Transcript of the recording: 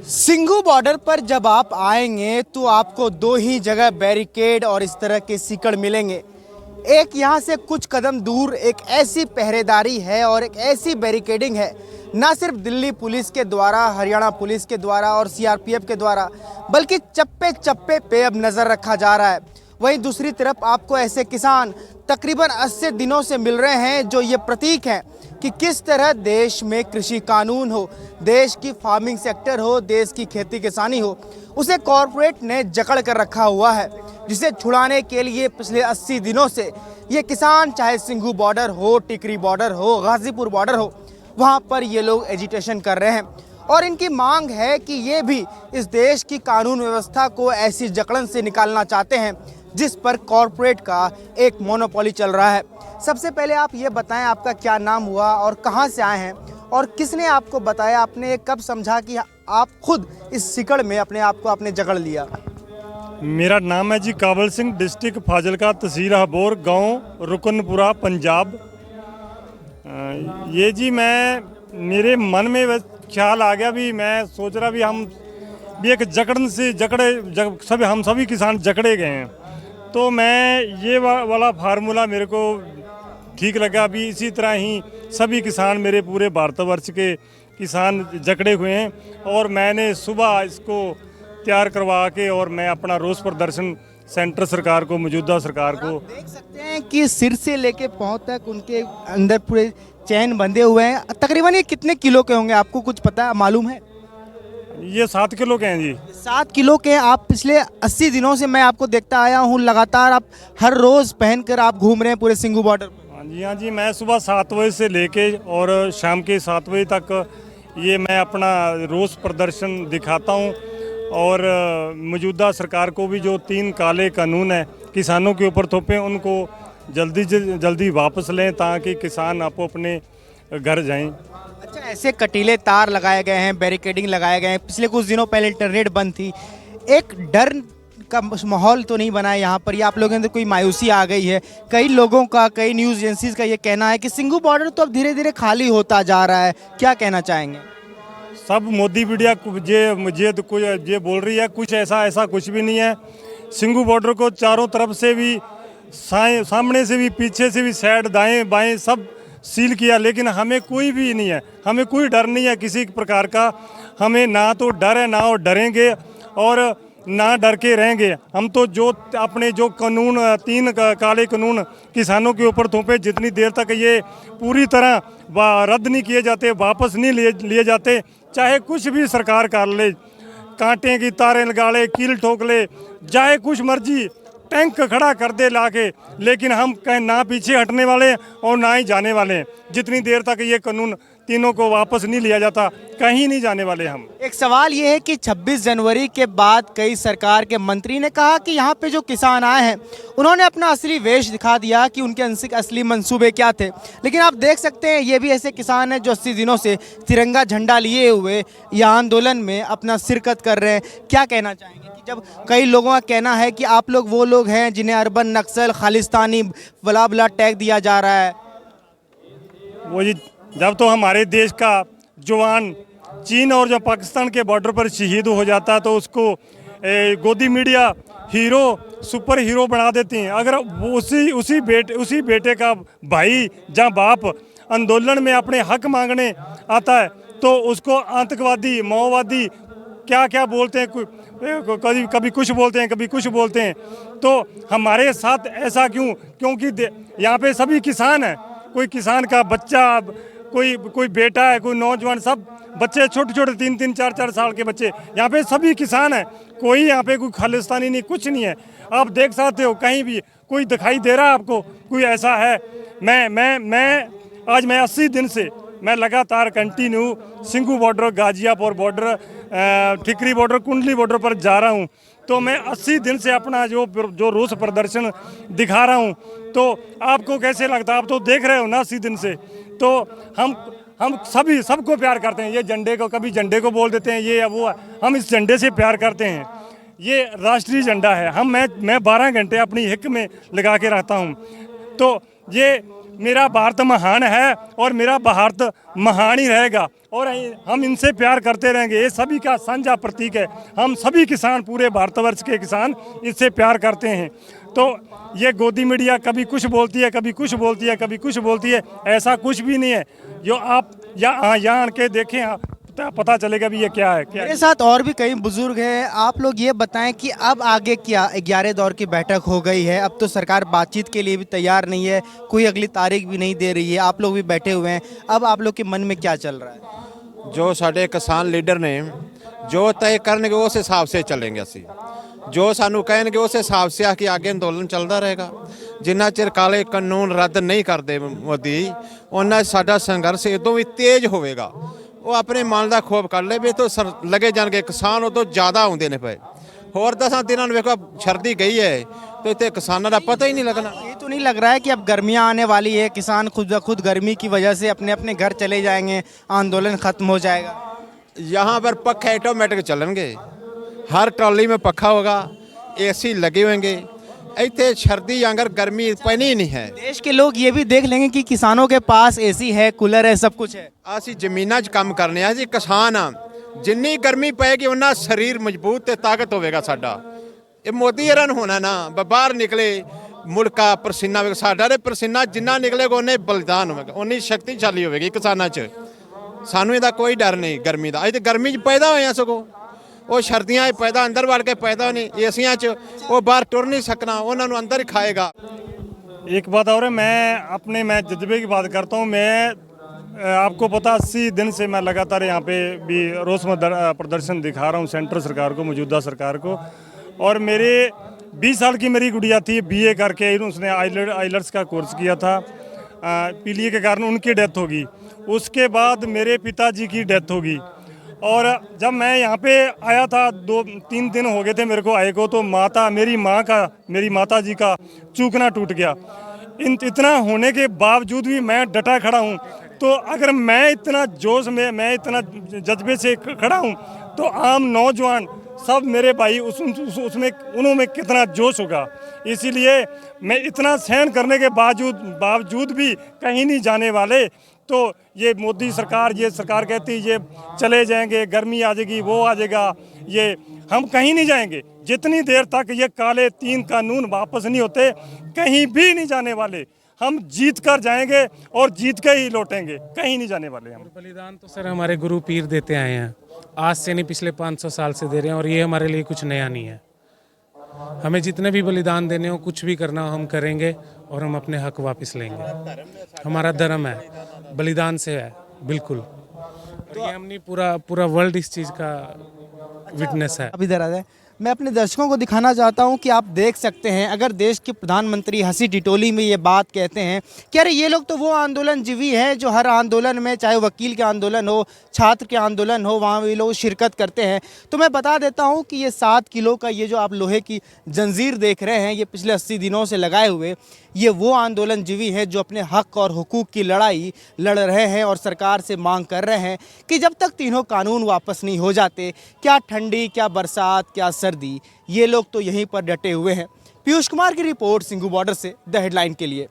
Singhu border पर जब आप आएंगे तो आपको दो ही जगह बैरिकेड और इस तरह के सीकड़ मिलेंगे। एक यहाँ से कुछ कदम दूर एक ऐसी पहरेदारी है और एक ऐसी बैरिकेडिंग है, ना सिर्फ दिल्ली पुलिस के द्वारा, हरियाणा पुलिस के द्वारा और सीआरपीएफ के द्वारा, बल्कि चप्पे चप्पे पे अब नज़र रखा जा रहा है। वहीं दूसरी तरफ आपको ऐसे किसान तकरीबन 80 दिनों से मिल रहे हैं जो ये प्रतीक हैं कि किस तरह देश में कृषि कानून हो, देश की फार्मिंग सेक्टर हो, देश की खेती किसानी हो, उसे कॉरपोरेट ने जकड़ कर रखा हुआ है, जिसे छुड़ाने के लिए पिछले 80 दिनों से ये किसान, चाहे सिंघू बॉर्डर हो, टिकरी बॉर्डर हो, गाजीपुर बॉर्डर हो, वहाँ पर ये लोग एजिटेशन कर रहे हैं। और इनकी मांग है कि ये भी इस देश की कानून व्यवस्था को ऐसी जकड़न से निकालना चाहते हैं जिस पर कॉरपोरेट का एक मोनोपोली चल रहा है। सबसे पहले आप ये बताएं, आपका क्या नाम हुआ और कहाँ से आए हैं और किसने आपको बताया, आपने ये कब समझा कि आप खुद इस सिकड़ में अपने आप को आपने जकड़ लिया? मेरा नाम है जी काबल सिंह, डिस्ट्रिक्ट फाजिलका, तहसील हबोर, गांव रुकनपुरा, पंजाब। ये जी मेरे मन में ख्याल आ गया, भी मैं सोच रहा भी हम भी एक जकड़न से हम सभी किसान जकड़े गए हैं, तो मैं ये वाला फार्मूला मेरे को ठीक लगा। भी इसी तरह ही सभी किसान, मेरे पूरे भारतवर्ष के किसान जकड़े हुए हैं और मैंने सुबह इसको तैयार करवा के और मैं अपना रोष प्रदर्शन सेंटर सरकार को, मौजूदा सरकार को, देख सकते हैं कि सिर से लेके पांव तक उनके अंदर पूरे चैन बंधे हुए हैं। तकरीबन ये कितने किलो के होंगे, आपको कुछ पता है, मालूम है? ये 7 किलो के हैं जी। 7 किलो के। आप पिछले 80 दिनों से मैं आपको देखता आया हूँ, लगातार आप हर रोज पहनकर आप घूम रहे हैं पूरे सिंघू बॉर्डर पर। हाँ जी, मैं सुबह 7 बजे से लेके और शाम के 7 बजे तक ये मैं अपना रोष प्रदर्शन दिखाता हूँ और मौजूदा सरकार को भी जो 3 काले कानून है किसानों के ऊपर थोपे, उनको जल्दी वापस लें ताकि किसान आपको अपने घर जाएं। अच्छा, ऐसे कटीले तार लगाए गए हैं, बैरिकेडिंग लगाए गए हैं। पिछले कुछ दिनों पहले इंटरनेट बंद थी, एक डर का माहौल तो नहीं बना है यहाँ पर? या आप लोगों के अंदर कोई मायूसी आ गई है? कई लोगों का, कई न्यूज़ एजेंसीज का ये कहना है कि सिंघू बॉर्डर तो अब धीरे धीरे खाली होता जा रहा है, क्या कहना चाहेंगे? सब मोदी मीडिया मुझे तो कुछ ये बोल रही है, कुछ ऐसा कुछ भी नहीं है। सिंघू बॉर्डर को चारों तरफ से भी, सामने से भी, पीछे से भी, साइड दाएं बाएं सब सील किया, लेकिन हमें कोई भी नहीं है, हमें कोई डर नहीं है किसी प्रकार का। हमें ना तो डर है, ना और डरेंगे और ना डर के रहेंगे। हम तो जो अपने जो कानून, 3 काले कानून किसानों के ऊपर थोपे, जितनी देर तक ये पूरी तरह रद्द नहीं किए जाते, वापस नहीं लिए जाते, चाहे कुछ भी सरकार कर ले, कांटे की तारें लगा ले, कील ठोक ले, चाहे कुछ मर्जी टैंक खड़ा कर दे लाके, लेकिन हम कहीं ना पीछे हटने वाले और ना ही जाने वाले हैं। जितनी देर तक ये कानून तीनों को वापस नहीं लिया जाता, कहीं नहीं जाने वाले हम। एक सवाल ये है कि 26 जनवरी के बाद कई सरकार के मंत्री ने कहा कि यहाँ पे जो किसान आए हैं उन्होंने अपना असली वेश दिखा दिया कि उनके असली मंसूबे क्या थे। लेकिन आप देख सकते हैं ये भी ऐसे किसान हैं जो 80 दिनों से तिरंगा झंडा लिए हुए यह आंदोलन में अपना शिरकत कर रहे हैं। क्या कहना चाहेंगे कि जब कई लोगों का कहना है कि आप लोग वो लोग हैं जिन्हें अर्बन नक्सल, खालिस्तानी बला टैग दिया जा रहा है? वो जी, जब तो हमारे देश का जवान चीन और जो पाकिस्तान के बॉर्डर पर शहीद हो जाता है तो उसको गोदी मीडिया हीरो, सुपर हीरो बना देती हैं। अगर वो उसी बेटे का भाई या बाप आंदोलन में अपने हक मांगने आता है तो उसको आतंकवादी, माओवादी क्या क्या बोलते हैं, कभी कुछ बोलते हैं, कभी कुछ बोलते हैं। तो हमारे साथ ऐसा क्यों? क्योंकि यहाँ पे सभी किसान हैं। कोई किसान का बच्चा, कोई बेटा है, कोई नौजवान, सब बच्चे छोटे 3-3, 4-4 साल के बच्चे, यहाँ पे सभी किसान हैं। कोई यहाँ पे कोई खालिस्तानी नहीं, कुछ नहीं है। आप देख सकते हो कहीं भी कोई दिखाई दे रहा है आपको? कोई ऐसा है? मैं 80 दिन से मैं लगातार continue Singhu border, Ghaziapur border, ठिकरी border, कुंडली बॉर्डर पर जा रहा हूँ। तो मैं 80 दिन से अपना जो रोष प्रदर्शन दिखा रहा हूँ। तो आपको कैसे लगता है? आप तो देख रहे हो ना 80 दिन से। तो हम सबको प्यार करते हैं। ये झंडे को, कभी झंडे को बोल देते हैं ये या वो, हम इस झंडे से प्यार करते हैं। ये राष्ट्रीय झंडा है। मैं 12 घंटे अपनी हिक में लगा के रखता हूँ। तो ये मेरा भारत महान है और मेरा भारत महान ही रहेगा और हम इनसे प्यार करते रहेंगे। ये सभी का साझा प्रतीक है। हम सभी किसान, पूरे भारतवर्ष के किसान इससे प्यार करते हैं। तो ये गोदी मीडिया कभी कुछ बोलती है, कभी कुछ बोलती है, कभी कुछ बोलती है, ऐसा कुछ भी नहीं है। जो आप यहाँ आन के देखें पता चलेगा भी ये क्या है। मेरे साथ और भी कई बुजुर्ग हैं। आप लोग ये बताएं कि अब आगे क्या, 11 दौर की बैठक हो गई है, अब तो सरकार बातचीत के लिए भी तैयार नहीं है, कोई अगली तारीख भी नहीं दे रही है, आप लोग भी बैठे हुए हैं, अब आप लोग के मन में क्या चल रहा है? जो साडे किसान लीडर ने जो तय करनगे उस हिसाब से चलेंगे। असी जो सानू कहणगे उस हिसाब से आके आगे अंदोलन चलता रहेगा। जिन्ना चिर काले कानून रद्द नहीं करते मोदी, उन्ना साडा संघर्ष इदों भी तेज होवेगा। वो अपने मन का खोप कर ले भी तो लगे जाएंगे किसान उदों ज़्यादा आउंदे ने पे। होर 10 दिनों में वेखो सर्दी गई है तो इतने किसानों का पता ही नहीं लगना। ये तो नहीं लग रहा है कि अब गर्मियां आने वाली है, किसान खुद ब खुद गर्मी की वजह से अपने अपने घर चले जाएंगे, आंदोलन खत्म हो जाएगा? यहाँ पर पखे ऑटोमेटिक चलेंगे, हर ट्रॉली में पखा होगा, एसी लगे होंगे। इतने सर्दी अगर गर्मी पैनी ही नहीं है। देश के लोग ये भी देख लेंगे कि किसानों के पास एसी है, कूलर है, सब कुछ है। ਅਸੀਂ ਜ਼ਮੀਨਾਂ 'ਚ ਕੰਮ ਕਰਨੇ ਆ, ਅਸੀਂ ਕਿਸਾਨ ਆ। ਜਿੰਨੀ ਗਰਮੀ ਪਏਗੀ ਉਹਨਾਂ ਸਰੀਰ ਮਜ਼ਬੂਤ ਤੇ ਤਾਕਤ ਹੋਵੇਗਾ ਸਾਡਾ। ਇਹ ਮੋਦੀ ਇਹਨਾਂ ਨੂੰ ਹੋਣਾ ਨਾ ਬਾਹਰ ਨਿਕਲੇ ਮੁਲਕਾ ਪਰਸੀਨਾ ਵੇ ਸਾਡਾ ਦੇ ਪਰਸੀਨਾ ਜਿੰਨਾ ਨਿਕਲੇਗਾ ਉਹਨੇ ਬਲਿਦਾਨ ਹੋਵੇਗਾ, ਉਨੀ ਸ਼ਕਤੀਸ਼ਾਲੀ ਹੋਵੇਗੀ ਕਿਸਾਨਾਂ 'ਚ। ਸਾਨੂੰ ਇਹਦਾ ਕੋਈ ਡਰ ਨਹੀਂ ਗਰਮੀ ਦਾ। ਅਸੀਂ ਤੇ ਗਰਮੀ 'ਚ ਪੈਦਾ ਹੋਏ ਆ, ਸਗੋਂ ਉਹ ਸਰਦੀਆਂ 'ਚ ਪੈਦਾ ਅੰਦਰ ਵੜ ਕੇ ਪੈਦਾ ਨੇ ਏਸੀਆਂ 'ਚ। ਉਹ ਬਾਹਰ ਟੁਰ नहीं सकना, ਉਹਨਾਂ ਨੂੰ ਅੰਦਰ ही खाएगा। एक बात और है, मैं जज्बे की बात करता हूँ। आपको पता 80 दिन से मैं लगातार यहाँ पे भी रोष प्रदर्शन दिखा रहा हूँ सेंट्रल सरकार को, मौजूदा सरकार को। और मेरे 20 साल की मेरी गुड़िया थी, बीए करके उसने आइलट्स का कोर्स किया था, पीलिया के कारण उनकी डेथ होगी। उसके बाद मेरे पिताजी की डेथ होगी। और जब मैं यहाँ पे आया था 2-3 दिन हो गए थे मेरे को आए को, तो मेरी माता जी का चूकना टूट गया। इतना होने के बावजूद भी मैं डटा खड़ा हूँ। तो अगर मैं इतना जोश में, मैं इतना जज्बे से खड़ा हूँ, तो आम नौजवान सब मेरे भाई उसमें उन्होंने कितना जोश होगा। इसीलिए मैं इतना सहन करने के बावजूद भी कहीं नहीं जाने वाले। तो ये मोदी सरकार, ये सरकार कहती है ये चले जाएंगे, गर्मी आ जाएगी, वो आ जाएगा, ये हम कहीं नहीं जाएंगे जितनी देर तक ये काले 3 कानून वापस नहीं होते। कहीं भी नहीं जाने वाले, हम जीत कर जाएंगे और जीत के ही लौटेंगे, कहीं नहीं जाने वाले हम। बलिदान तो सर हमारे गुरु पीर देते आए हैं, आज से नहीं पिछले 500 साल से दे रहे हैं, और ये हमारे लिए कुछ नया नहीं है। हमें जितने भी बलिदान देने हो, कुछ भी करना हो, हम करेंगे और हम अपने हक वापस लेंगे। हमारा धर्म है, बलिदान से है बिल्कुल। और ये हमने पूरा वर्ल्ड इस चीज़ का विटनेस है। अब इधर आ जाए, मैं अपने दर्शकों को दिखाना चाहता हूं कि आप देख सकते हैं, अगर देश के प्रधानमंत्री हंसी टिटोली में ये बात कहते हैं कि अरे ये लोग तो वो आंदोलनजीवी हैं जो हर आंदोलन में, चाहे वकील के आंदोलन हो, छात्र के आंदोलन हो, वहाँ ये लोग शिरकत करते हैं। तो मैं बता देता हूँ कि ये 7 किलो का ये जो आप लोहे की जंजीर देख रहे हैं, ये पिछले 80 दिनों से लगाए हुए, ये वो आंदोलनजीवी हैं जो अपने हक और हुकूक की लड़ाई लड़ रहे हैं और सरकार से मांग कर रहे हैं कि जब तक तीनों कानून वापस नहीं हो जाते, क्या ठंडी, क्या बरसात, क्या सर्दी, ये लोग तो यहीं पर डटे हुए हैं। पीयूष कुमार की रिपोर्ट, सिंघू बॉर्डर से द हेडलाइन के लिए।